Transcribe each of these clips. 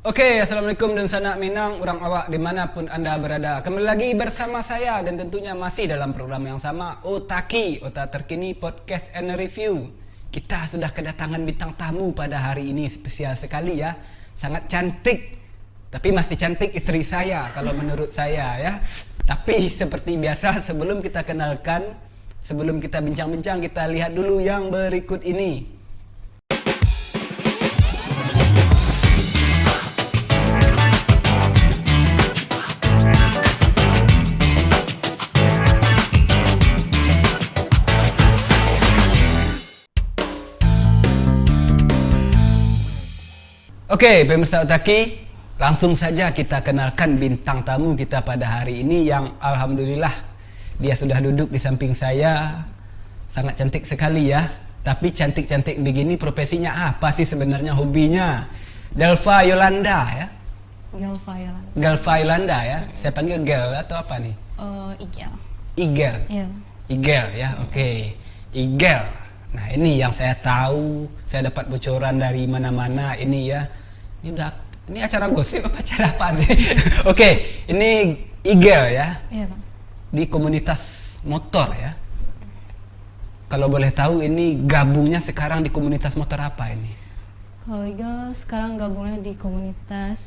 Oke, Assalamualaikum dan sanak minang orang awak dimanapun anda berada. Kembali lagi bersama saya dan tentunya masih dalam program yang sama, Otaki, Otak Terkini Podcast and Review. Kita sudah kedatangan bintang tamu pada hari ini, spesial sekali ya. Sangat cantik, tapi masih cantik istri saya kalau menurut saya ya. Tapi seperti biasa sebelum kita kenalkan, sebelum kita bincang-bincang, kita lihat dulu yang berikut ini. Oke, pemirsa Otaki, langsung saja kita kenalkan bintang tamu kita pada hari ini yang alhamdulillah dia sudah duduk di samping saya. Sangat cantik sekali ya. Tapi cantik-cantik begini profesinya apa sih sebenarnya, hobinya? Delva Yolanda ya? Galva Yolanda. Galva Yolanda ya? Saya panggil Gel atau apa nih? Igel. Igel? Iya. Igel ya, oke. Igel. Nah ini yang saya tahu, saya dapat bocoran dari mana-mana ini ya. Ini acara gosip apa acara apa nih? Oke, ini Igel ya. Iya bang. Di komunitas motor ya. Kalau boleh tahu ini gabungnya sekarang di komunitas motor apa ini? Kalau Igel sekarang gabungnya di komunitas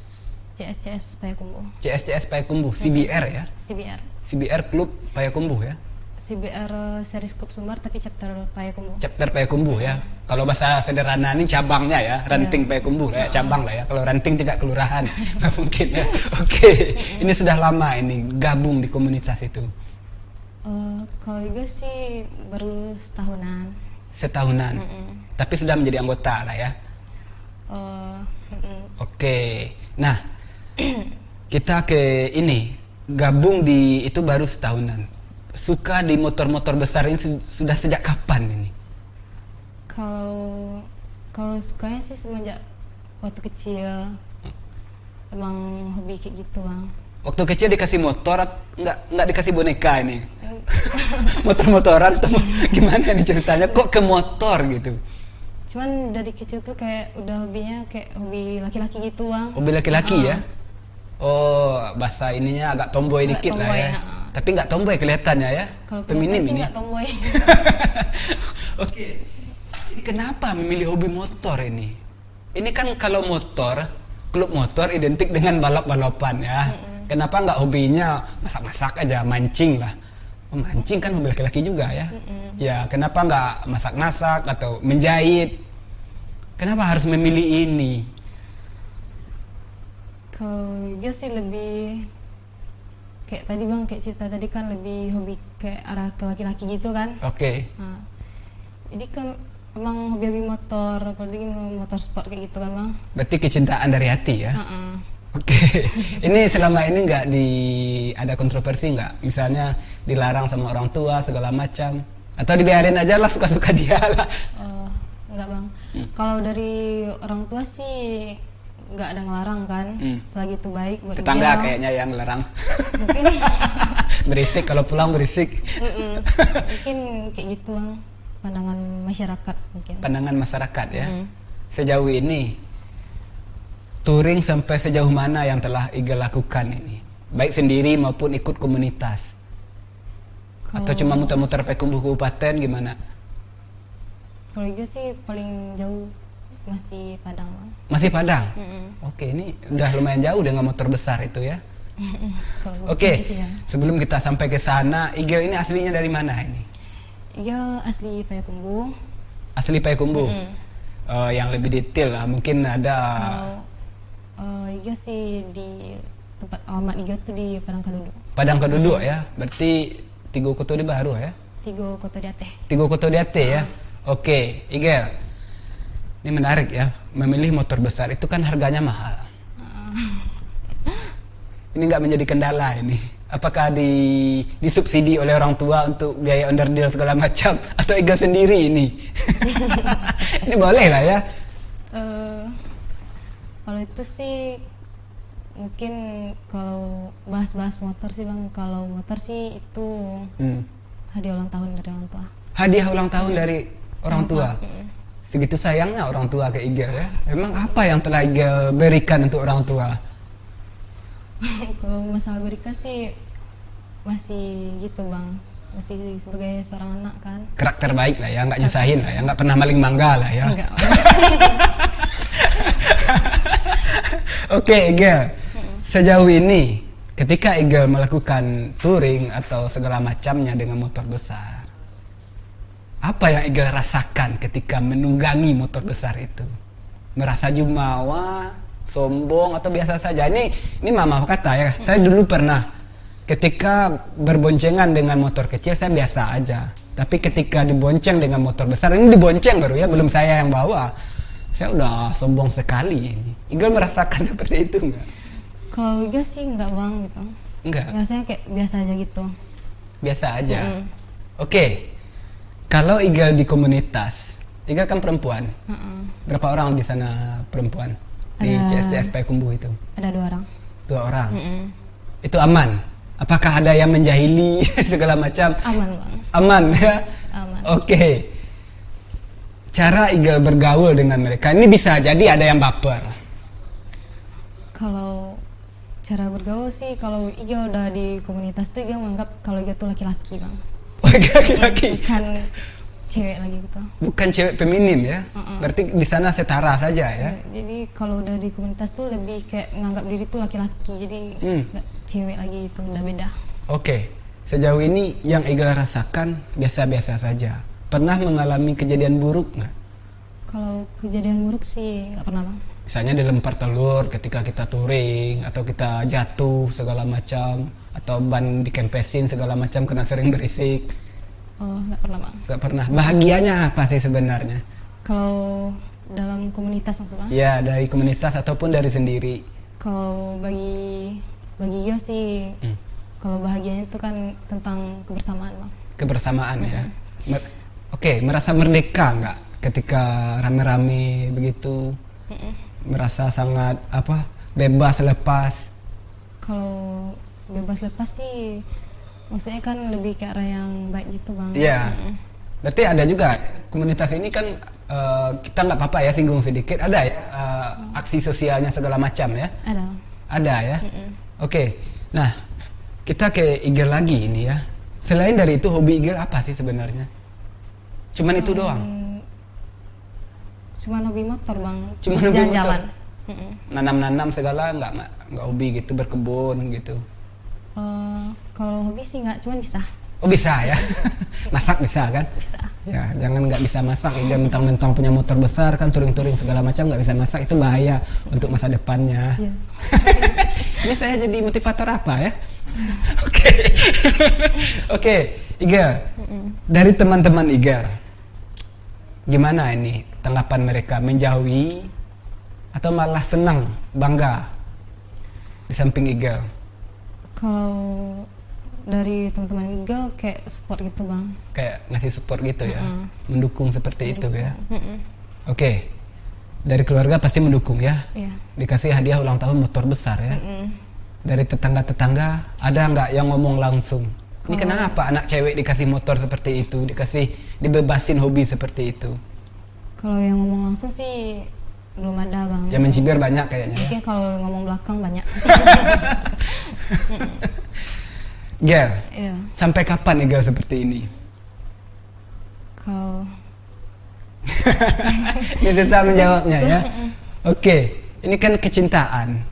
CSCS Payakumbuh. CSCS Payakumbuh, CBR ya? CBR. CBR Klub Payakumbuh ya? CBR Series Klub Sumbar tapi chapter Payakumbuh. Chapter Payakumbuh ya. Kalau bahasa sederhana ini cabangnya ya, ranting Payakumbuh lah ya, cabang lah ya. Kalau ranting tidak kelurahan, nggak mungkin ya. Oke, ini sudah lama ini gabung di komunitas itu. Kalau Igel sih baru setahunan. Setahunan. Tapi sudah menjadi anggota lah ya. Oke, nah kita ke ini gabung di itu baru setahunan. Suka di motor-motor besar ini sudah sejak kapan ini? Kalau sukanya sih semenjak waktu kecil. Emang hobi kayak gitu bang. Waktu kecil dikasih motor, nggak dikasih boneka ini? Motor-motoran atau gimana nih ceritanya? Kok ke motor gitu? Cuman dari kecil tuh kayak udah hobinya kayak hobi laki-laki gitu bang. Hobi laki-laki ya? Oh, bahasa ininya agak tomboy Agak dikit tomboy, lah ya. Tapi nggak tomboy kelihatannya ya? Kalau Feminim sih ini. nggak tomboy. Oke, ini kenapa memilih hobi motor ini? Ini kan kalau motor, klub motor identik dengan balap-balapan ya. Kenapa nggak hobinya masak-masak aja, mancing lah? Mancing kan hobi laki-laki juga ya. Ya, kenapa nggak masak-masak atau menjahit? Kenapa harus memilih ini? Kalau dia sih lebih kayak tadi bang, kayak cerita tadi kan lebih hobi kayak arah ke laki-laki gitu kan. Oke. Nah, jadi kan emang hobi-hobi motor, apalagi motor sport kayak gitu kan bang. Berarti kecintaan dari hati ya? Heeh. Oke. Ini selama ini nggak ada kontroversi nggak? Misalnya dilarang sama orang tua segala macam, atau dibiarin aja lah suka-suka dia lah? Enggak bang. Kalau dari orang tua sih nggak ada ngelarang kan, selagi itu baik buat Tetangga dia. kayaknya yang ngelarang. Mungkin Berisik, kalau pulang berisik. mungkin kayak gitu bang, pandangan masyarakat mungkin. Pandangan masyarakat ya. Sejauh ini touring sampai sejauh mana yang telah Igel lakukan ini? Baik sendiri maupun ikut komunitas. Atau cuma muter-muter Payakumbuh Kabupaten gimana? Kalau itu sih paling jauh masih Padang bang. Masih Padang? Oke, ini udah lumayan jauh dengan motor besar itu ya. Kalau Oke, sih, bang. sebelum kita sampai ke sana, Igel ini aslinya dari mana ini? Igel asli Payakumbuh. Asli Payakumbuh. Yang lebih detail lah, mungkin ada. Kalau Igel sih di tempat alamat Igel tuh di Padang Kaduduk. Padang Kaduduk ya, berarti Tigo Koto di Baru ya? Tigo Kota Diateh. Tigo Koto Diateh ya. Oke, Igel. Ini menarik ya, memilih motor besar itu kan harganya mahal. Ini nggak menjadi kendala ini. Apakah disubsidi oleh orang tua untuk biaya onderdil segala macam, atau Igel sendiri ini? Ini boleh lah ya. Kalau itu sih mungkin kalau bahas-bahas motor sih bang, kalau motor sih itu hadiah ulang tahun dari orang tua. Hadiah ulang tahun dari orang tua. segitu sayangnya orang tua ke Igel ya. Memang apa yang telah Igel berikan untuk orang tua? Kalau masalah berikan sih masih gitu bang, masih sebagai seorang anak kan. Karakter baik lah ya, nggak nyusahin lah ya, nggak pernah maling mangga lah ya. Enggak. Oke, Igel. Sejauh ini, ketika Igel melakukan touring atau segala macamnya dengan motor besar, apa yang Igel rasakan ketika menunggangi motor besar itu? Merasa jumawa, sombong, atau biasa saja? Ini mama kata ya, saya dulu pernah ketika berboncengan dengan motor kecil saya biasa aja. Tapi ketika dibonceng dengan motor besar, ini dibonceng baru ya, belum saya yang bawa. Saya udah sombong sekali ini. Igel merasakan seperti itu enggak? Kalau Igel sih enggak bang gitu. Enggak. Rasanya kayak biasa aja gitu. Biasa aja. Oke. Kalau Igel di komunitas, Igel kan perempuan. Berapa orang di sana perempuan? Di CSCS Payakumbuh itu? Ada 2 orang. 2 orang. Itu aman? Apakah ada yang menjahili segala macam? Aman bang. Aman ya? Aman. Oke. Cara Igel bergaul dengan mereka, ini bisa jadi ada yang baper. Kalau cara bergaul sih, kalau Igel udah di komunitas tuh Igel menganggap kalau Igel tuh laki-laki bang. Laki-laki. Bukan cewek lagi gitu. Bukan cewek feminim ya? Berarti di sana setara saja ya? Jadi kalau udah di komunitas tuh lebih kayak menganggap diri tuh laki-laki, jadi nggak cewek lagi, itu udah beda. Oke. Sejauh ini yang Igel rasakan biasa-biasa saja. Pernah mengalami kejadian buruk nggak? Kalau kejadian buruk sih nggak pernah bang. Misalnya dilempar telur ketika kita touring, atau kita jatuh segala macam, atau ban dikempesin segala macam karena sering berisik. Oh, nggak pernah bang. Nggak pernah. Bahagianya apa sih sebenarnya? Kalau dalam komunitas maksudnya? Ya, dari komunitas ataupun dari sendiri. Kalau bagi Igel sih, kalau bahagianya itu kan tentang kebersamaan bang. Kebersamaan ya. Oke, merasa merdeka nggak ketika rame-rame begitu? Merasa sangat bebas lepas? Kalau bebas lepas sih maksudnya kan lebih ke arah yang baik gitu bang. Iya. Berarti ada juga komunitas ini kan kita nggak apa-apa ya singgung sedikit, ada ya aksi sosialnya segala macam ya? Ada ya. Oke. Nah, kita ke Igel lagi ini ya. Selain dari itu, hobi Igel apa sih sebenarnya? Cuman itu doang? Cuman hobi motor bang. Cuman hobi jalan-jalan. Nanam-nanam segala nggak hobi gitu, berkebun gitu? Kalau hobi sih nggak, cuman bisa. Oh bisa ya? Masak bisa kan? Bisa. Ya jangan nggak bisa masak, dia mentang-mentang punya motor besar kan, touring-touring segala macam nggak bisa masak, itu bahaya untuk masa depannya. Iya. Ini saya jadi motivator apa ya? Oke. Oke, Igel. Dari teman-teman Igel, gimana ini tanggapan mereka? Menjauhi atau malah senang, bangga di samping Igel? Kalau dari teman-teman Igel kayak support gitu bang. Kayak ngasih support gitu ya? Mendukung seperti itu ya? Oke. Dari keluarga pasti mendukung ya? Iya. Dikasih hadiah ulang tahun motor besar ya? Dari tetangga-tetangga ada nggak yang ngomong langsung? Ini kenapa anak cewek dikasih motor seperti itu? Dibebasin hobi seperti itu? Kalau yang ngomong langsung sih belum ada bang. Yang mencibir banyak kayaknya. Mungkin ya? kalau ngomong belakang banyak. Igel, Iya. sampai kapan Igel seperti ini? Kalau Ini susah menjawabnya ya. Oke, ini kan kecintaan.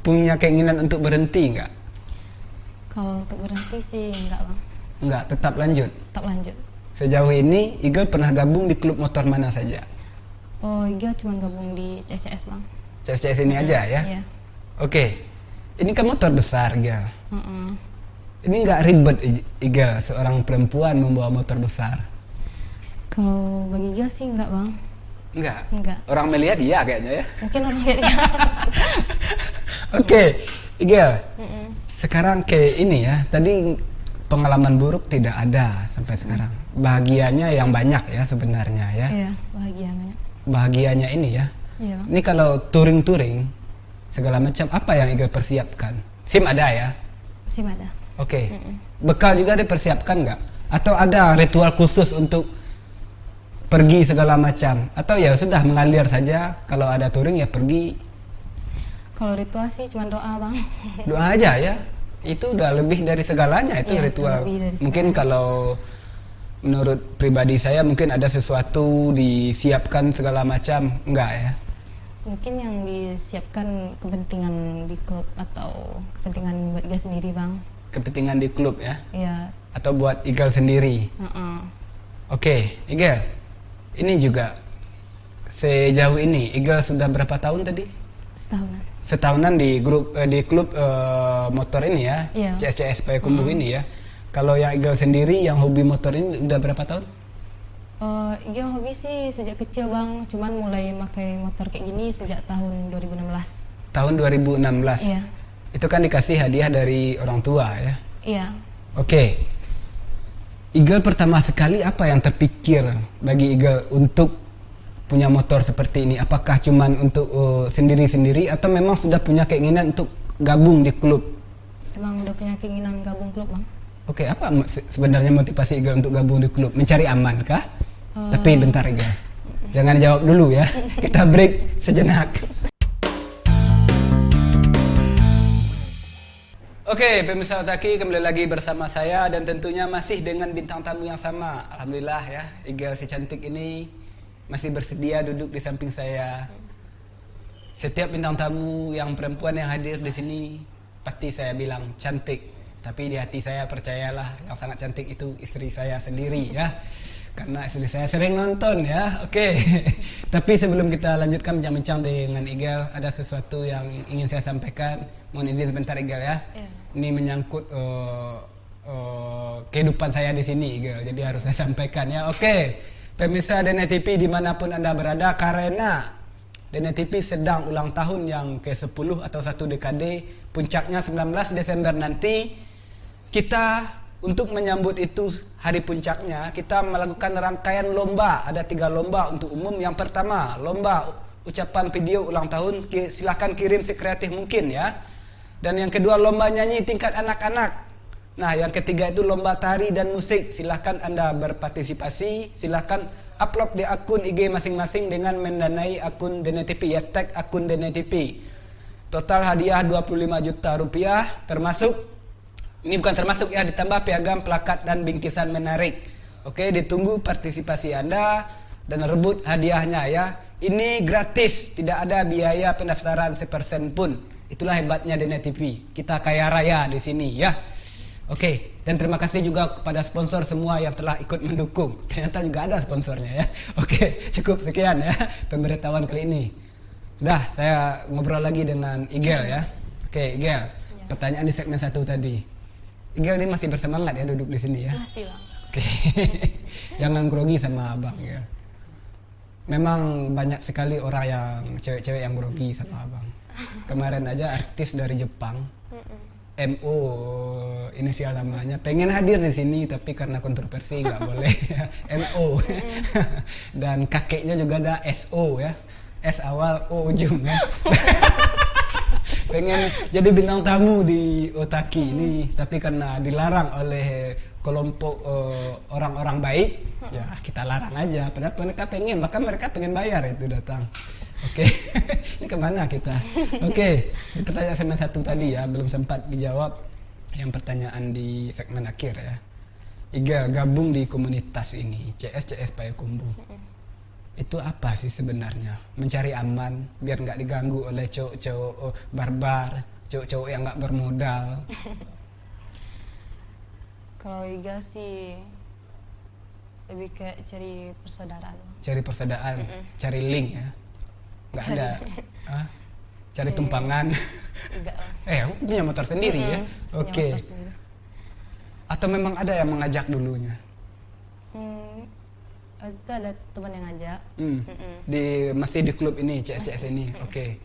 Punya keinginan untuk berhenti nggak? kalau untuk berhenti sih enggak bang. Nggak, tetap lanjut. Tetap lanjut. Sejauh ini Igel pernah gabung di klub motor mana saja? Oh, Igel cuma gabung di CCS bang. CSCS ini aja ya? Iya. Oke, ini kan motor besar Igel. Ini nggak ribet Igel, seorang perempuan membawa motor besar? Kalau bagi Igel sih enggak bang. Enggak. Orang melihat iya kayaknya ya? Mungkin orang lihat ya. Oke, Igel. Sekarang ke ini ya, tadi pengalaman buruk tidak ada sampai sekarang. Bahagianya yang banyak ya sebenarnya ya? Iya, bahagia banyak. Bahagianya ini ya? Iya bang. Ini kalau touring-touring segala macam, apa yang Igel persiapkan? SIM ada ya? SIM ada. Oke. Bekal juga dipersiapkan nggak? Atau ada ritual khusus untuk pergi segala macam, atau ya sudah mengalir saja, kalau ada touring ya pergi? Kalau ritual sih cuma doa bang. Doa aja ya, itu udah lebih dari segalanya itu Iya, ritual. lebih dari Mungkin kalau menurut pribadi saya mungkin ada sesuatu disiapkan segala macam, enggak ya? Mungkin yang disiapkan kepentingan di klub atau kepentingan buat Iga sendiri bang. Kepentingan di klub ya, Iya. atau buat Igal sendiri. Oke, Igal, ini juga sejauh ini Igal sudah berapa tahun tadi? Setahunan. Setahunan di grup di klub motor ini ya, Iya. CSCS Payakumbuh ini ya. Kalau yang Igal sendiri yang hobi motor ini udah berapa tahun? Iga hobi sih sejak kecil bang, cuman mulai pakai motor kayak gini sejak tahun 2016. Tahun 2016. Iya. Itu kan dikasih hadiah dari orang tua ya. Iya. Oke. Igal pertama sekali apa yang terpikir bagi Igal untuk punya motor seperti ini? Apakah cuman untuk sendiri-sendiri atau memang sudah punya keinginan untuk gabung di klub? Emang udah punya keinginan gabung klub bang? Oke, apa sebenarnya motivasi Igal untuk gabung di klub? Mencari aman kah? Tapi bentar Igal, jangan jawab dulu ya. Kita break sejenak. Oke, pemirsa Otaki, kembali lagi bersama saya dan tentunya masih dengan bintang tamu yang sama. Alhamdulillah ya, Igal si cantik ini masih bersedia duduk di samping saya. Setiap bintang tamu yang perempuan yang hadir di sini pasti saya bilang cantik. Tapi di hati saya percayalah yang sangat cantik itu istri saya sendiri ya. Karena istri saya sering nonton ya. Oke. Tapi sebelum kita lanjutkan bincang-bincang dengan Igal, ada sesuatu yang ingin saya sampaikan. Mohon izin sebentar Igal ya. Iya. Ini menyangkut kehidupan saya di sini Igal. Jadi harus saya sampaikan ya. Oke. Pemirsa DNTV dimanapun Anda berada, karena DNTV sedang ulang tahun yang ke-10 atau satu dekade, puncaknya 19 Desember nanti. Kita untuk menyambut itu hari puncaknya, kita melakukan rangkaian lomba. Ada 3 lomba untuk umum. Yang pertama, lomba ucapan video ulang tahun. Silahkan kirim sekreatif mungkin ya. Dan yang kedua, lomba nyanyi tingkat anak-anak. Nah, yang ketiga itu lomba tari dan musik. Silahkan Anda berpartisipasi. Silahkan upload di akun IG masing-masing dengan mendanai akun DNTV ya, tag akun DNTV. Total hadiah 25 juta rupiah, termasuk ini bukan termasuk ya, ditambah piagam, plakat dan bingkisan menarik. Oke, ditunggu partisipasi Anda dan rebut hadiahnya ya. Ini gratis, tidak ada biaya pendaftaran sepersen pun. Itulah hebatnya DNTV. Kita kaya raya di sini ya. Oke, dan terima kasih juga kepada sponsor semua yang telah ikut mendukung. Ternyata juga ada sponsornya ya. Oke, cukup sekian ya pemberitahuan kali ini. Udah, saya ngobrol lagi dengan Igel ya. Oke, Igel. Pertanyaan di segmen 1 tadi. Igel ini masih bersemangat ya duduk di sini ya. Masih bang. Oke. Jangan grogi sama abang ya. Memang banyak sekali orang yang cewek-cewek yang grogi sama abang. Kemarin aja artis dari Jepang, MO inisial namanya, pengen hadir di sini tapi karena kontroversi nggak boleh. MO. Dan kakeknya juga ada SO ya, S awal O ujung ya. Pengen jadi bintang tamu di Otaki ini, tapi karena dilarang oleh kelompok orang-orang baik, ya kita larang aja. Padahal mereka pengen, bahkan mereka pengen bayar itu datang. Oke, ini kemana kita? Oke, di pertanyaan segmen 1 tadi ya, belum sempat dijawab yang pertanyaan di segmen akhir ya. Igal gabung di komunitas ini, CSCS Payakumbuh. Itu apa sih sebenarnya? Mencari aman biar nggak diganggu oleh cowok-cowok barbar, cowok-cowok yang nggak bermodal. Kalau Iga sih lebih kayak cari persaudaraan. Cari persaudaraan, cari link ya. Nggak ada. Hah? Cari tumpangan. Enggak lah. Aku punya motor sendiri ya. Punya Oke. motor sendiri. Atau memang ada yang mengajak dulunya? Itu ada teman yang ngajak. Masih di klub ini, CSCS ini. Oke.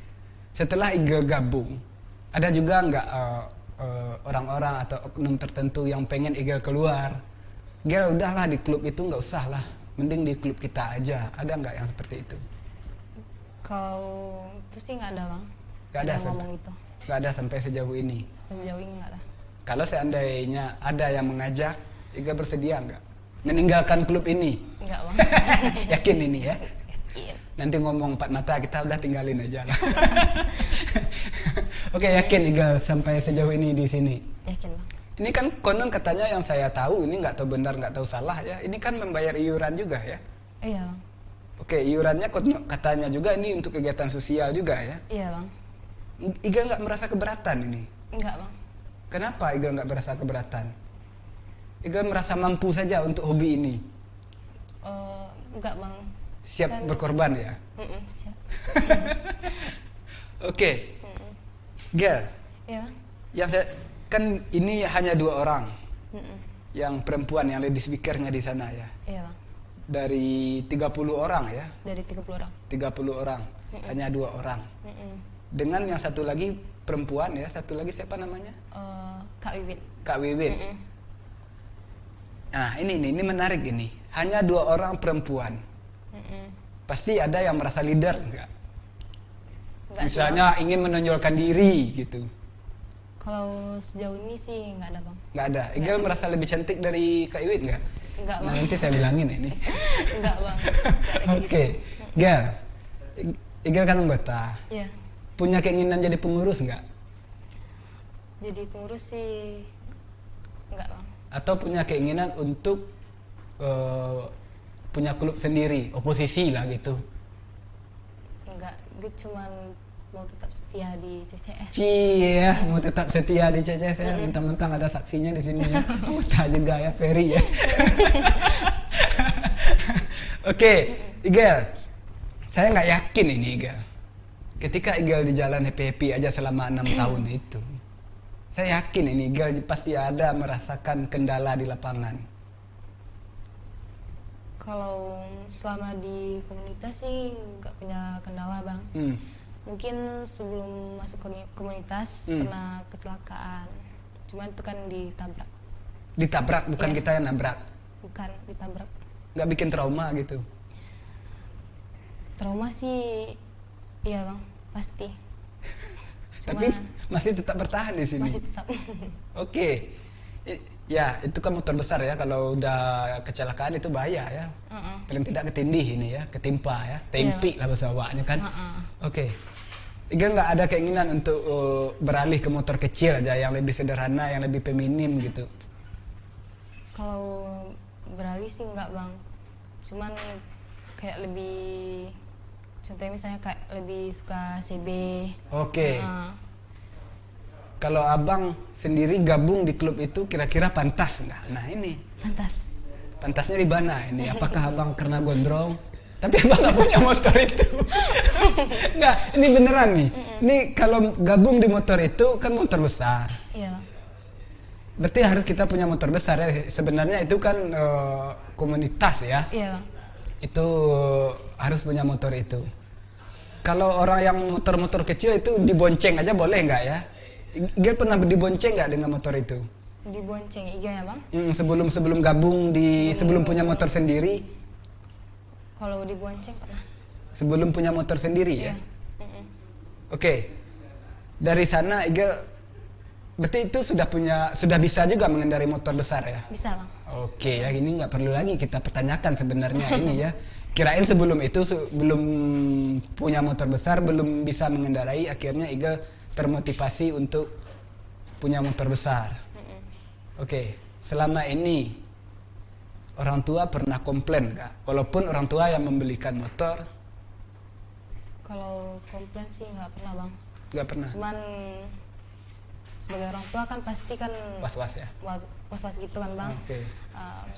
Setelah Igal gabung, ada juga nggak orang-orang atau oknum tertentu yang pengen Igal keluar? Igal udahlah di klub itu nggak usah lah, mending di klub kita aja. Ada nggak yang seperti itu? Kalau itu sih nggak ada bang. Nggak ada yang ngomong itu. Nggak ada sampai sejauh ini. Sampai sejauh ini nggak ada. Kalau seandainya ada yang mengajak, Igal bersedia nggak? Meninggalkan klub ini. Enggak bang. Yakin ini ya? Yakin. Nanti ngomong empat mata kita udah tinggalin aja lah. Oke, yakin Igal sampai sejauh ini di sini? Yakin bang. Ini kan konon katanya yang saya tahu, ini nggak tahu benar nggak tahu salah ya. Ini kan membayar iuran juga ya? Iya bang. Oke, iurannya katanya juga ini untuk kegiatan sosial juga ya? Iya bang. Igal nggak merasa keberatan ini? Enggak bang. Kenapa Igal nggak merasa keberatan? Igal merasa mampu saja untuk hobi ini? Enggak bang. Siap Kan- berkorban ya? Siap. Oke, Gel, Iya bang. yang saya kan ini hanya 2 orang Mm-mm. yang perempuan yang lady speakernya di sana ya. Iya bang. Dari 30 orang ya, Dari 30 orang. 30 orang, hanya 2 orang. Mm-mm. Dengan yang satu lagi perempuan ya, satu lagi siapa namanya? Kak Wiwit. Kak Wiwit. Mm-mm. Nah ini menarik ini. Hanya 2 orang perempuan. Mm-mm. Pasti ada yang merasa leader enggak? Enggak sih, Misalnya ingin menonjolkan diri gitu. Bang. Kalau sejauh ini sih enggak ada bang. Nggak ada. Igal merasa lebih cantik dari Kak Wiwit enggak? Enggak Nah bang. nanti saya bilangin ini. Enggak bang. Enggak ada kayak Oke, Gal. Igal kan anggota. gitu. Iya. Punya keinginan jadi pengurus nggak? Jadi pengurus sih enggak bang. Atau punya keinginan untuk punya klub sendiri, oposisi lah gitu? Enggak. Gue cuman mau tetap setia di CCS. Cie, mau tetap setia di CCS ya. Mentang-mentang ada saksinya di sini ya. Anggota juga ya, Ferry ya. Oke, Igal. Saya nggak yakin ini Igal. Ketika Igal di jalan happy-happy aja selama 6 tahun itu, saya yakin ini Igal pasti ada merasakan kendala di lapangan. Kalau selama di komunitas sih nggak punya kendala bang. Mungkin sebelum masuk komunitas pernah kecelakaan. Cuman itu kan ditabrak. Ditabrak, bukan Iya. kita yang nabrak. Bukan ditabrak. Nggak bikin trauma gitu. Trauma sih, iya bang, pasti. Tapi masih tetap bertahan di sini. Masih tetap. Oke. Ya, itu kan motor besar ya. Kalau udah kecelakaan itu bahaya ya. Paling tidak ketindih ini ya, ketimpa ya. Tempi lah bahasa awaknya kan. Oke. Igal nggak ada keinginan untuk beralih ke motor kecil aja yang lebih sederhana, yang lebih feminim gitu. Kalau beralih sih enggak bang. Cuman kayak lebih, contohnya misalnya kayak lebih suka CB. Oke. Kalau abang sendiri gabung di klub itu kira-kira pantas nggak? Nah ini. Pantas. Pantasnya di mana ini? Apakah abang karena gondrong? Tapi abang nggak punya motor itu. Nggak, ini beneran nih. Ini kalau gabung di motor itu kan motor besar. Iya bang. Berarti harus kita punya motor besar ya. Sebenarnya itu kan komunitas ya. Iya bang. Itu harus punya motor itu. Kalau orang yang motor-motor kecil itu dibonceng aja boleh nggak ya? Igal pernah dibonceng nggak dengan motor itu? Dibonceng iya ya bang. Sebelum gabung sebelum punya motor sendiri. Kalau dibonceng pernah. Sebelum punya motor sendiri ya. Iya. Mm-mm. Oke. Dari sana Igal berarti itu sudah bisa juga mengendarai motor besar ya? Bisa bang. Oke, ya ini nggak perlu lagi kita pertanyakan sebenarnya ini ya. Kirain sebelum itu belum punya motor besar, belum bisa mengendarai, akhirnya Igal termotivasi untuk punya motor besar. Oke, selama ini orang tua pernah komplain nggak? Walaupun orang tua yang membelikan motor, Kalau komplain sih nggak pernah bang. nggak pernah. Cuman sebagai orang tua kan pasti kan Was-was ya. was-was gitu kan bang. Oke.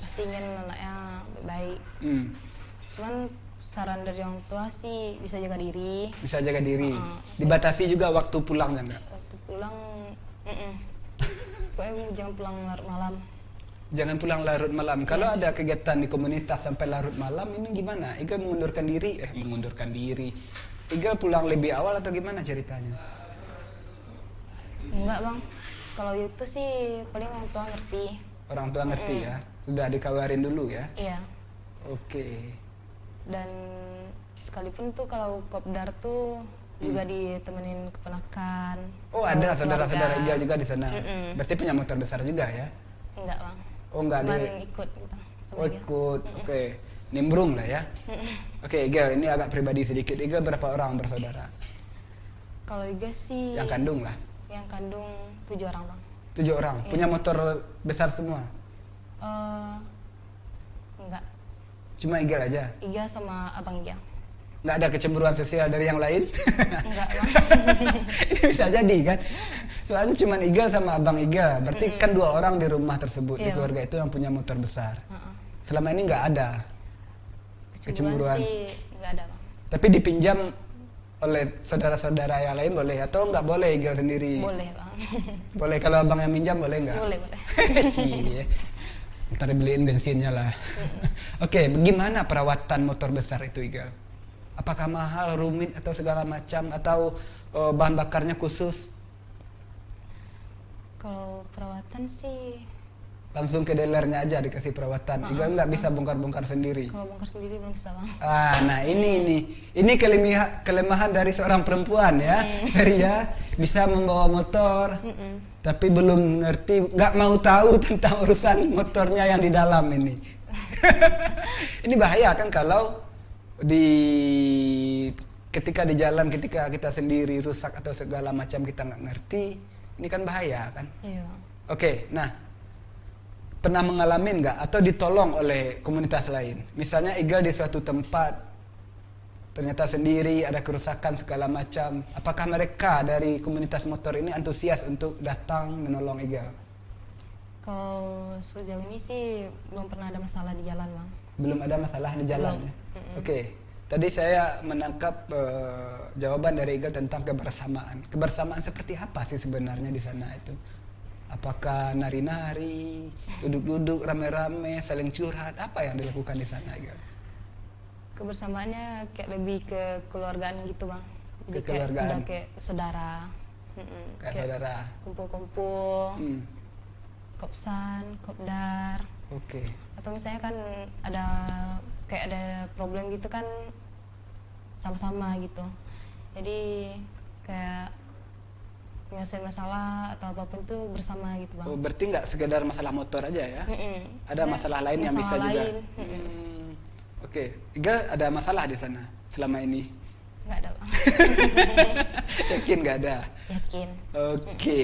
Pasti ingin anaknya baik. Hmm, Cuman saran dari orang tua sih bisa jaga diri. bisa jaga diri. Dibatasi juga waktu pulangnya nggak? Waktu pulang, pokoknya jangan pulang larut malam. Jangan pulang larut malam. Kalau ada kegiatan di komunitas sampai larut malam, ini gimana? Igal mengundurkan diri. Igal pulang lebih awal atau gimana ceritanya? Enggak bang. Kalau itu sih paling orang tua ngerti. Orang tua ngerti ya? Sudah dikabarin dulu ya? Iya. Oke. Dan sekalipun tuh kalau kopdar tuh juga ditemenin keponakan. Oh ada keluarga. saudara-saudara Igal juga di sana. Berarti punya motor besar juga ya? Enggak bang. Oh enggak Cuman ada. ikut gitu. sama Igel. ikut. Oke. Nimbrung lah ya. Oke, Igel, ini agak pribadi sedikit. Igel berapa orang bersaudara? Kalau Igel sih Yang kandung lah. yang kandung 7 orang bang. 7 orang. Iya. Punya motor besar semua. Enggak, Cuma Igel aja. Igel sama abang Igel. Nggak ada kecemburuan sosial dari yang lain. Enggak bang. Ini bisa jadi kan. Soalnya cuma Igel sama abang Igel. Berarti kan 2 orang di rumah tersebut, di Iya. keluarga itu yang punya motor besar. Heeh. Selama ini nggak ada Kecemburuan sih enggak ada bang. Tapi dipinjam oleh saudara-saudara yang lain boleh atau nggak boleh Igel sendiri? Boleh bang. Boleh, kalau abang yang minjam boleh nggak? Boleh boleh. Cie. Ntar dibeliin bensinnya lah. Oke, bagaimana perawatan motor besar itu Igel? Apakah mahal, rumit atau segala macam atau bahan bakarnya khusus? Kalau perawatan sih Langsung ke dealernya aja dikasih perawatan. Igel nggak bisa bongkar-bongkar sendiri. kalau bongkar sendiri belum bisa bang. Nah ini kelemahan dari seorang perempuan ya. Dari ya bisa membawa motor, tapi belum ngerti, nggak mau tahu tentang urusan motornya yang di dalam ini. Ini bahaya kan kalau ketika di jalan, ketika kita sendiri rusak atau segala macam kita nggak ngerti, ini kan bahaya kan. Iya bang. Oke, nah pernah mengalami nggak atau ditolong oleh komunitas lain? Misalnya Igel di suatu tempat ternyata sendiri ada kerusakan segala macam. Apakah mereka dari komunitas motor ini antusias untuk datang menolong Igel? Kalau sejauh ini sih belum pernah ada masalah di jalan bang. Belum ada masalah di jalan Belum. ya? Oke, tadi saya menangkap jawaban dari Igel tentang kebersamaan. Kebersamaan seperti apa sih sebenarnya di sana itu? Apakah nari-nari, duduk-duduk rame-rame, saling curhat? Apa yang dilakukan di sana, Igel? Kebersamaannya kayak lebih ke keluargaan gitu bang. Jadi Kekeluargaan. kayak udah kayak saudara. Kayak saudara. Kumpul-kumpul, Hmm. kopsan, kopdar. Oke. Atau misalnya kan ada kayak ada problem gitu kan sama-sama gitu. Jadi kayak nyelesain masalah atau apapun tuh bersama gitu bang. Oh, berarti nggak sekedar masalah motor aja ya? Ada masalah lain yang bisa masalah juga. lain. Oke, Igel ada masalah di sana selama ini? Nggak ada bang. Yakin nggak ada? Yakin. Oke.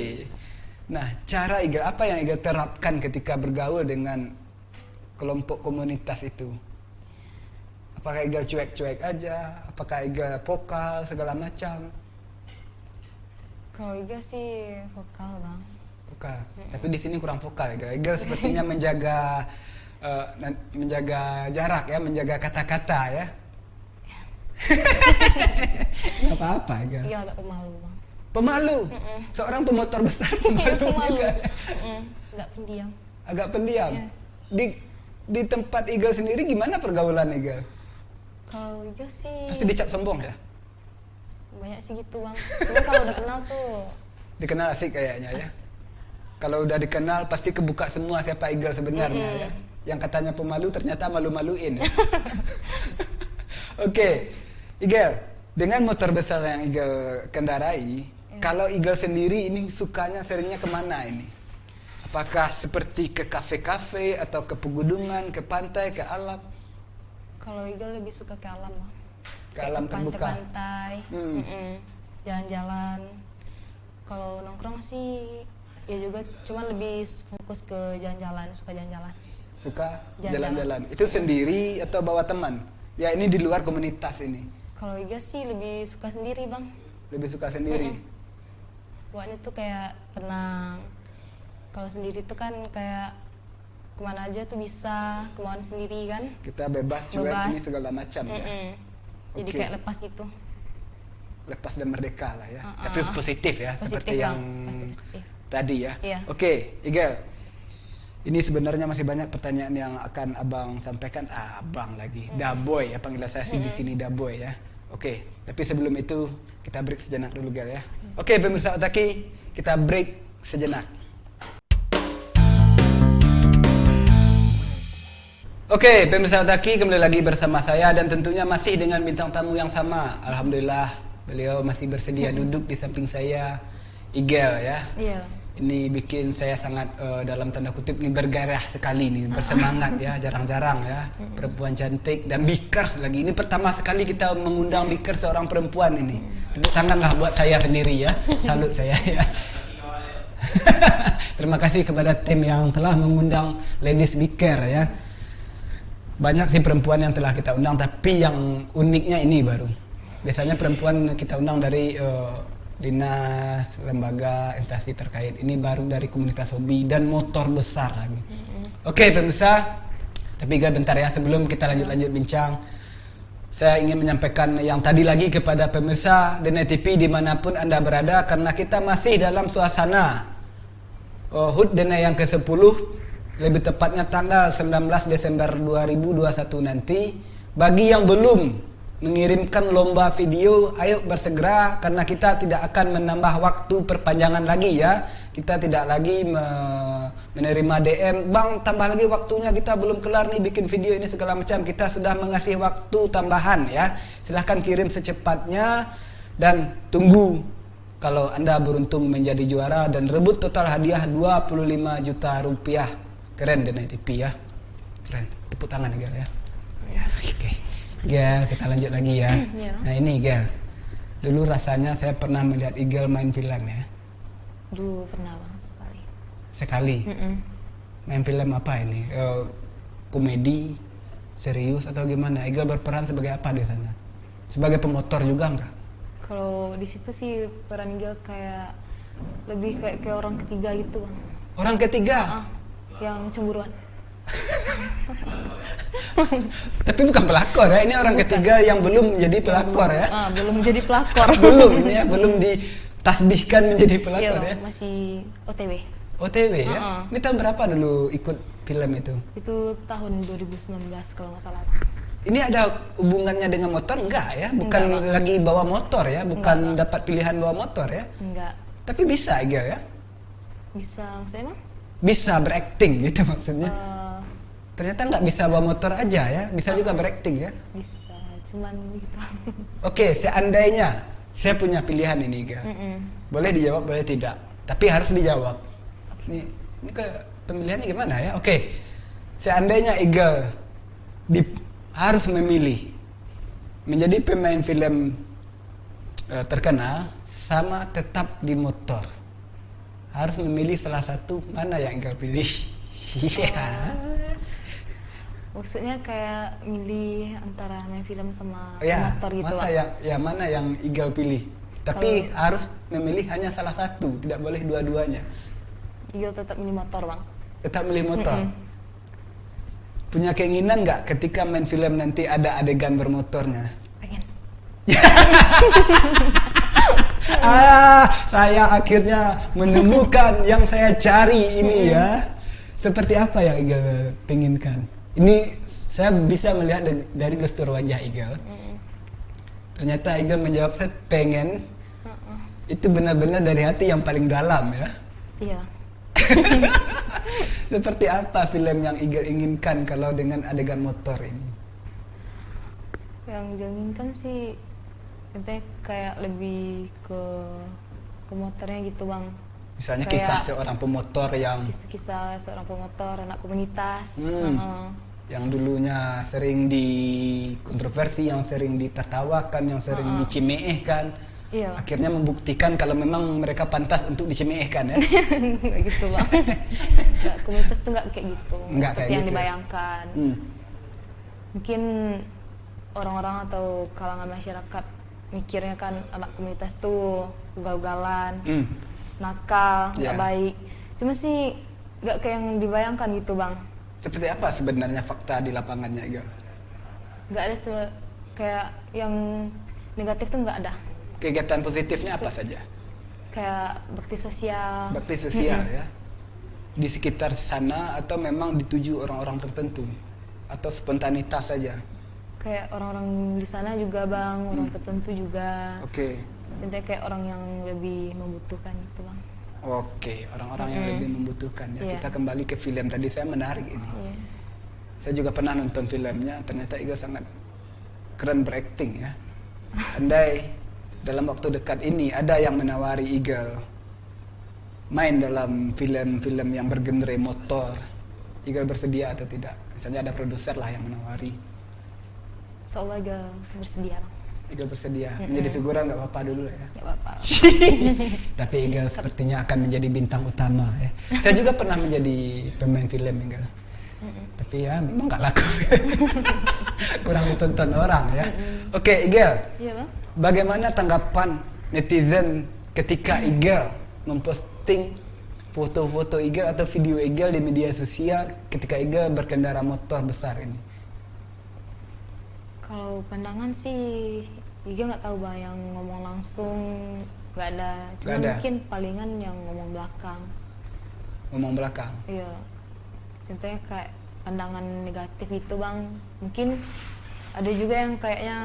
Nah, cara Igel apa yang Igel terapkan ketika bergaul dengan kelompok komunitas itu? Apakah Igel cuek-cuek aja? Apakah Igel vokal segala macam? Kalau Iga sih vokal bang. Vokal. Tapi di sini kurang vokal Igel. Igel sepertinya menjaga jarak ya, menjaga kata-kata ya. Nggak apa-apa Igel. Iga agak pemalu bang. Pemalu. Seorang pemotor besar pemalu juga. Nggak pendiam. Agak pendiam. Iya. Di tempat Igel sendiri gimana pergaulan Igel? Kalau Iga sih Pasti dicap sombong ya? banyak sih gitu bang. Cuma kalau udah kenal tuh Dikenal asik kayaknya ya. Kalau udah dikenal pasti kebuka semua siapa Igel sebenarnya ya. Yang katanya pemalu ternyata malu-maluin ya. Oke, Igel, dengan motor besar yang Igel kendarai, kalau Igel sendiri ini sukanya seringnya kemana ini? Apakah seperti ke kafe-kafe atau ke pegunungan, ke pantai, ke alam? kalau Iga lebih suka ke alam bang. Ke alam terbuka. Pantai, jalan-jalan. Kalau nongkrong sih ya juga, cuman lebih fokus ke jalan-jalan, suka jalan-jalan. Suka Jalan-jalan. jalan-jalan. Itu sendiri atau bawa teman? Ya ini di luar komunitas ini. Kalau Iga sih lebih suka sendiri bang. Lebih suka sendiri. Buatnya tuh kayak tenang. Kalau sendiri tuh kan kayak kemana aja tuh bisa, kemauan sendiri kan. Kita bebas, cuek, Bebas. ini segala macam ya. Jadi Oke. kayak lepas gitu. Lepas dan merdeka lah ya. Tapi positif ya, Positif seperti bang, yang pasti positif. tadi ya. Iya. Oke, Igel. Ini sebenarnya masih banyak pertanyaan yang akan Abang sampaikan. Abang lagi. Daboy ya, panggil saya sih di sini Daboy ya. Oke, tapi sebelum itu kita break sejenak dulu Gel ya. Oke, pemirsa Otaki, kita break sejenak. Oke, pemirsa Otaki, kembali lagi bersama saya dan tentunya masih dengan bintang tamu yang sama. Alhamdulillah, beliau masih bersedia duduk di samping saya, Igel ya. Iya. Ini bikin saya sangat dalam tanda kutip nih bergairah sekali nih, bersemangat ya, jarang-jarang ya, perempuan cantik dan bikers lagi. Ini pertama sekali kita mengundang bikers seorang perempuan ini. Tepuk tanganlah buat saya sendiri ya, salut saya ya. Terima kasih kepada tim yang telah mengundang ladies biker ya. Banyak sih perempuan yang telah kita undang, tapi yang uniknya ini baru. Biasanya perempuan kita undang dari dinas, lembaga, instansi terkait. Ini baru dari komunitas hobi dan motor besar lagi. Oke, pemirsa. Tapi bentar ya, sebelum kita lanjut bincang, saya ingin menyampaikan yang tadi lagi kepada pemirsa Denai TV dimanapun Anda berada, karena kita masih dalam suasana HUT Denai yang ke-10, lebih tepatnya tanggal 19 Desember 2021 nanti. Bagi yang belum mengirimkan lomba video, ayo bersegera, karena kita tidak akan menambah waktu perpanjangan lagi ya. Kita tidak lagi menerima DM, bang tambah lagi waktunya, kita belum kelar nih bikin video ini segala macam. Kita sudah mengasih waktu tambahan ya. Silahkan kirim secepatnya dan tunggu kalau Anda beruntung menjadi juara dan rebut total hadiah 25 juta rupiah. Keren Denai TV ya, keren. Tepuk tangan Gel ya. Oke. Gel, kita lanjut lagi ya. Nah ini Gel, dulu rasanya saya pernah melihat Igel main film ya. Dulu pernah bang, sekali. Sekali? Main film apa ini? Komedi, serius atau gimana? Igel berperan sebagai apa di sana? Sebagai pemotor juga enggak? Kalau di situ sih peran Igel kayak lebih kayak orang ketiga gitu bang. Orang ketiga? Yang cemburuan. Tapi bukan pelakor ya, ini orang ketiga yang belum menjadi pelakor ya. Belum menjadi pelakor. Belum ya, belum ditasbihkan menjadi pelakor ya. Masih OTW. OTW ya. Ini tahun berapa dulu ikut film itu? Itu tahun 2019 kalau nggak salah. Ini ada hubungannya dengan motor enggak ya? Bukan enggak, lagi bawa motor ya, bukan enggak, dapat pilihan bawa motor ya? Enggak. Tapi bisa Igel ya? Bisa, maksudnya emang? Bisa berakting gitu maksudnya. Ternyata nggak bisa bawa motor aja ya, bisa juga berakting ya? Bisa, cuman gitu. Oke, seandainya saya punya pilihan ini Igel. Boleh dijawab, boleh tidak. Tapi harus dijawab. Ini ke pemilihannya gimana ya? Oke, seandainya Igel harus memilih menjadi pemain film terkenal sama tetap di motor, harus memilih salah satu, mana yang Igel pilih? Iya. Maksudnya kayak milih antara main film sama motor gitu Bang. Mana yang Igel pilih? Tapi harus memilih hanya salah satu, tidak boleh dua-duanya. Igel tetap milih motor bang. Tetap milih motor. Punya keinginan nggak ketika main film nanti ada adegan bermotornya? Pengen. Saya akhirnya menemukan yang saya cari ini ya. Seperti apa yang Igel penginkan? Ini saya bisa melihat dari gestur wajah Igel. Ternyata Igel menjawab saya pengen. Itu benar-benar dari hati yang paling dalam ya. Iya. Seperti apa film yang Igel inginkan kalau dengan adegan motor ini? Yang Igel inginkan sih contohnya kayak lebih ke motornya gitu bang. Misalnya kayak kisah seorang pemotor yang kisah seorang pemotor anak komunitas yang dulunya sering dikontroversi, yang sering ditertawakan, yang sering dicemehkan. Iya. Akhirnya membuktikan kalau memang mereka pantas untuk dicemehkan ya. Nggak gitu bang. Nggak, komunitas tuh nggak kayak gitu. Nggak seperti kayak yang gitu. dibayangkan. Mungkin orang-orang atau kalangan masyarakat mikirnya kan anak komunitas tuh ugal-ugalan, nakal, nggak baik. Cuma sih nggak kayak yang dibayangkan gitu bang. Seperti apa sebenarnya fakta di lapangannya Igel? Nggak ada kayak yang negatif tuh nggak ada. Kegiatan positifnya apa saja? Kayak bakti sosial. Bakti sosial ya. Di sekitar sana atau memang dituju orang-orang tertentu atau spontanitas saja? Kayak orang-orang di sana juga bang, orang tertentu juga. Oke. Contohnya kayak orang yang lebih membutuhkan gitu bang. Oke, orang-orang yang lebih membutuhkan ya. Yeah. Kita kembali ke film tadi, saya menarik ini. Yeah. Saya juga pernah nonton filmnya, ternyata Igel sangat keren berakting ya. Andai dalam waktu dekat ini ada yang menawari Igel main dalam film-film yang bergenre motor, Igal bersedia atau tidak? Misalnya ada produser lah yang menawari. Seolah Igal bersedia. Igal bersedia. Menjadi figuran nggak apa-apa dulu ya. Nggak apa-apa. Tapi Igal sepertinya akan menjadi bintang utama ya. Saya juga pernah menjadi pemain film Igal. Tapi ya memang nggak laku. Kurang ditonton orang ya. Oke, Igal. Iya, Bang. Bagaimana tanggapan netizen ketika Igal memposting foto-foto Igal atau video Igal di media sosial ketika Igal berkendara motor besar ini? Kalau pandangan sih, Iga nggak tahu Bang, yang ngomong langsung nggak ada. Cuma mungkin palingan yang ngomong belakang. Ngomong belakang? Iya. Contohnya kayak pandangan negatif itu Bang. Mungkin ada juga yang kayaknya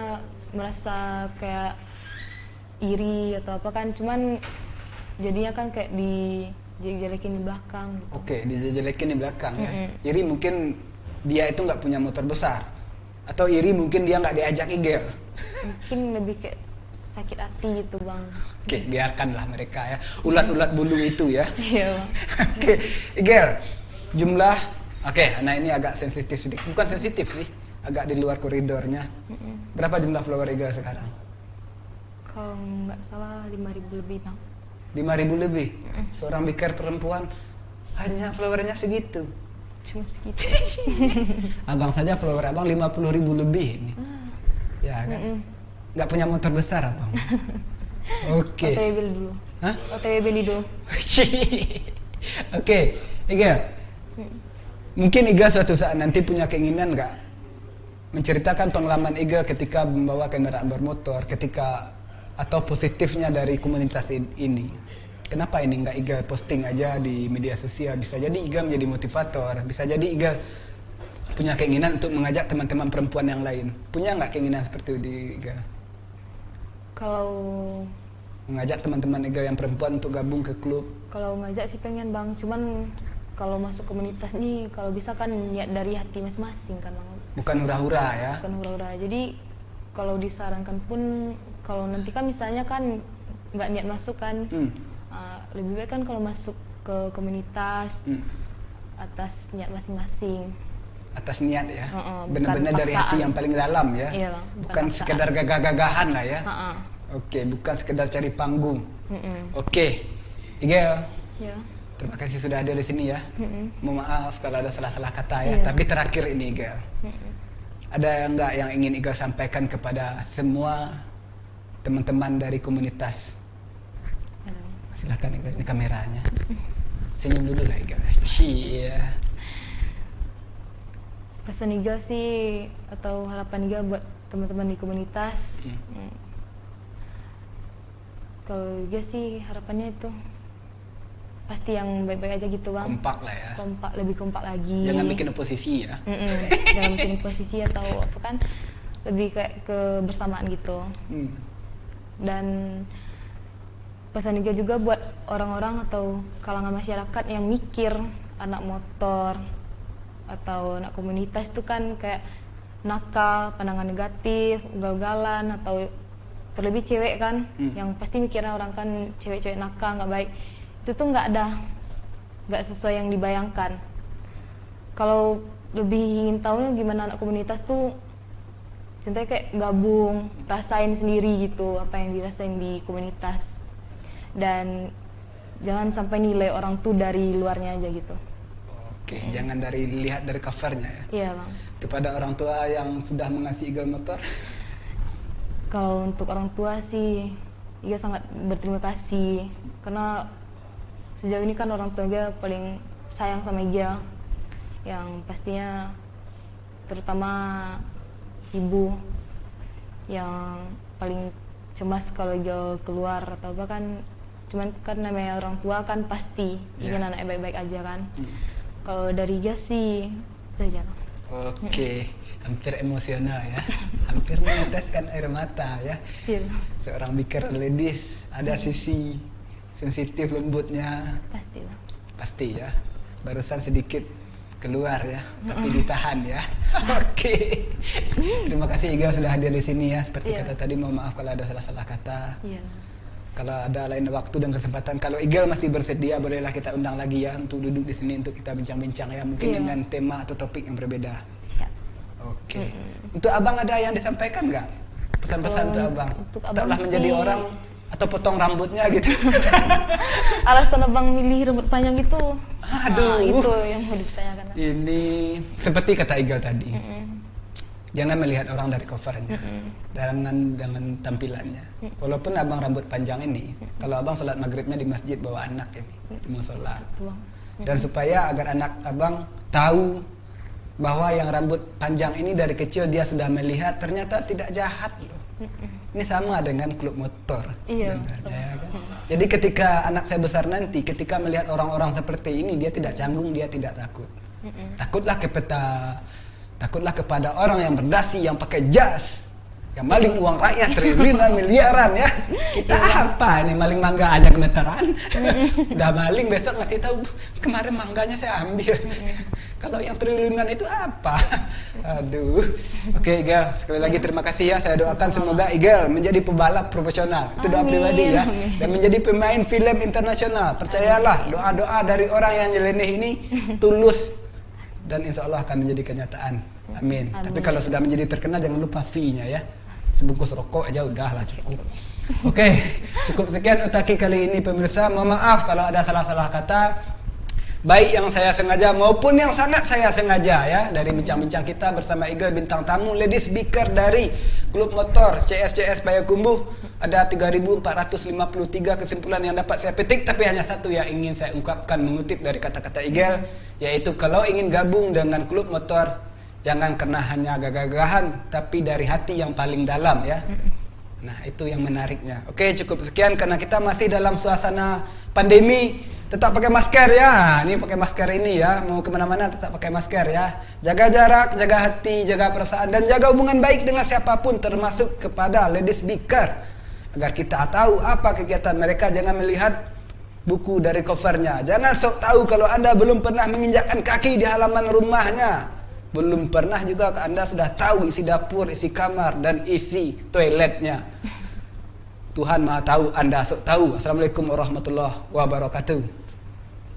merasa kayak iri atau apa kan. Cuman jadinya kan kayak dijelekin di belakang. Gitu. Oke, dijelekin di belakang ya. Iri mungkin dia itu nggak punya motor besar. Atau iri mungkin dia nggak diajak Igal. Mungkin lebih kayak sakit hati gitu Bang. Oke, biarkanlah mereka ya. Ulat-ulat bulu itu ya. Iya Bang. Oke, Igal. Jumlah, nah ini agak sensitif sedikit. Bukan sensitif sih, agak di luar koridornya. Berapa jumlah follower Igal sekarang? Kalau nggak salah 5.000 lebih Bang. 5.000 lebih? Seorang biker perempuan hanya followernya segitu? Cuma segitu. Abang saja follower abang 50.000 lebih ini. Ya kan? Nggak punya motor besar abang. Oke. OTW beli dulu. Hah? OTW beli dulu. Oke, Igal. Mungkin Igal suatu saat nanti punya keinginan nggak menceritakan pengalaman Igal ketika membawa kendaraan bermotor, ketika atau positifnya dari komunitas ini. Kenapa ini nggak Igal posting aja di media sosial? Bisa jadi Igal menjadi motivator, bisa jadi Igal punya keinginan untuk mengajak teman-teman perempuan yang lain. Punya nggak keinginan seperti itu Igal? Kalau mengajak teman-teman Igal yang perempuan untuk gabung ke klub? Kalau ngajak sih pengen Bang, cuman kalau masuk komunitas nih kalau bisa kan niat dari hati masing-masing kan Bang. Bukan hura-hura ya? Bukan hura-hura. Jadi kalau disarankan pun kalau nanti kan misalnya kan nggak niat masuk kan. Lebih baik kan kalau masuk ke komunitas atas niat masing-masing. Atas niat ya, benar-benar dari hati yang paling dalam ya. Iya Bang, bukan sekedar gagah-gagahan lah ya. Oke, bukan sekedar cari panggung. Oke, Igal. Ya. Terima kasih sudah hadir di sini ya. Mohon maaf kalau ada salah-salah kata ya. Tapi terakhir ini Igal, ada nggak yang ingin Igal sampaikan kepada semua teman-teman dari komunitas? Silakan Igal, ini kameranya. Senyum dulu lah Igal. Cia. Pesan Igal sih atau harapan Igal buat teman-teman di komunitas. Kalau Igal sih harapannya itu pasti yang baik-baik aja gitu Bang. Kompak lah ya. Kompak, lebih kompak lagi. Jangan bikin oposisi ya. Jangan bikin oposisi atau apa kan. Lebih kayak kebersamaan gitu. Dan pesan juga buat orang-orang atau kalangan masyarakat yang mikir anak motor atau anak komunitas itu kan kayak nakal, pandangan negatif, ugal-ugalan atau terlebih cewek kan yang pasti mikirnya orang kan cewek-cewek nakal nggak baik. Itu tuh nggak sesuai yang dibayangkan. Kalau lebih ingin tahu gimana anak komunitas tuh contohnya kayak gabung, rasain sendiri gitu apa yang dirasain di komunitas. Dan jangan sampai nilai orang tuh dari luarnya aja gitu. Oke, jangan lihat dari covernya ya. Iya Bang. Kepada orang tua yang sudah mengasihi Igal motor? Kalau untuk orang tua sih, Iga sangat berterima kasih karena sejauh ini kan orang tua Iga paling sayang sama Iga, yang pastinya terutama ibu yang paling cemas kalau Iga keluar atau apa kan. Cuman kan namanya orang tua kan pasti ingin anaknya baik-baik aja kan. Kalau dari Iga sih itu aja. Oke, hampir emosional ya. Hampir meneteskan air mata ya. Seorang biker ladies ada sisi sensitif lembutnya. Pasti lah. Pasti ya. Barusan sedikit keluar ya, tapi ditahan ya. Oke. Terima kasih Iga sudah hadir di sini ya. Seperti kata tadi, mohon maaf kalau ada salah-salah kata. Kalau ada lain waktu dan kesempatan, kalau Igel masih bersedia, bolehlah kita undang lagi ya untuk duduk di sini untuk kita bincang-bincang ya, mungkin dengan tema atau topik yang berbeda. Siap. Oke. Untuk abang ada yang disampaikan nggak? Pesan-pesan untuk abang? Tetaplah menjadi orang atau potong rambutnya gitu. Alasan abang milih rambut panjang gitu? Aduh. Itu yang mau ditanyakan. Ini seperti kata Igel tadi. Jangan melihat orang dari covernya, dengan tampilannya. Walaupun abang rambut panjang ini, kalau abang sholat maghribnya di masjid bawa anak ini, di musola. Dan supaya agar anak abang tahu bahwa yang rambut panjang ini dari kecil dia sudah melihat ternyata tidak jahat loh. Ini sama dengan klub motor. Iya. Ya, kan? Jadi ketika anak saya besar nanti, ketika melihat orang-orang seperti ini, dia tidak canggung, dia tidak takut. Takutlah kepada orang yang berdasi, yang pakai jas, yang maling uang rakyat triliunan miliaran ya. Kita apa ini maling mangga aja gemeteran. Udah maling besok ngasih tahu kemarin mangganya saya ambil. Kalau yang triliunan itu apa? Aduh. Oke, Igel, sekali lagi terima kasih ya. Saya doakan semoga Igel menjadi pebalap profesional. Itu doa pribadi ya. Dan menjadi pemain film internasional. Percayalah, doa-doa dari orang yang nyeleneh ini tulus dan insya Allah akan menjadi kenyataan. Amin. Tapi kalau sudah menjadi terkenal jangan lupa fee-nya ya. Sebungkus rokok aja udahlah cukup. Oke, cukup sekian Otaki kali ini pemirsa. Mohon maaf kalau ada salah-salah kata, baik yang saya sengaja maupun yang sangat saya sengaja ya, dari bincang-bincang kita bersama Igel bintang tamu lady speaker dari klub motor CSCS Payakumbuh. Ada 3.453 kesimpulan yang dapat saya petik, tapi hanya satu yang ingin saya ungkapkan mengutip dari kata-kata Igel, yaitu kalau ingin gabung dengan klub motor, jangan karena hanya gagah-gagahan, tapi dari hati yang paling dalam ya. Nah itu yang menariknya. Oke, cukup sekian karena kita masih dalam suasana pandemi. Tetap pakai masker ya. Ini pakai masker ini ya. Mau kemana-mana tetap pakai masker ya. Jaga jarak, jaga hati, jaga perasaan, dan jaga hubungan baik dengan siapapun, termasuk kepada lady speaker. Agar kita tahu apa kegiatan mereka. Jangan melihat buku dari covernya. Jangan sok tahu kalau Anda belum pernah menginjakkan kaki di halaman rumahnya. Belum pernah juga Anda sudah tahu isi dapur, isi kamar, dan isi toiletnya. Tuhan Maha tahu, Anda sok tahu. Assalamualaikum warahmatullahi wabarakatuh.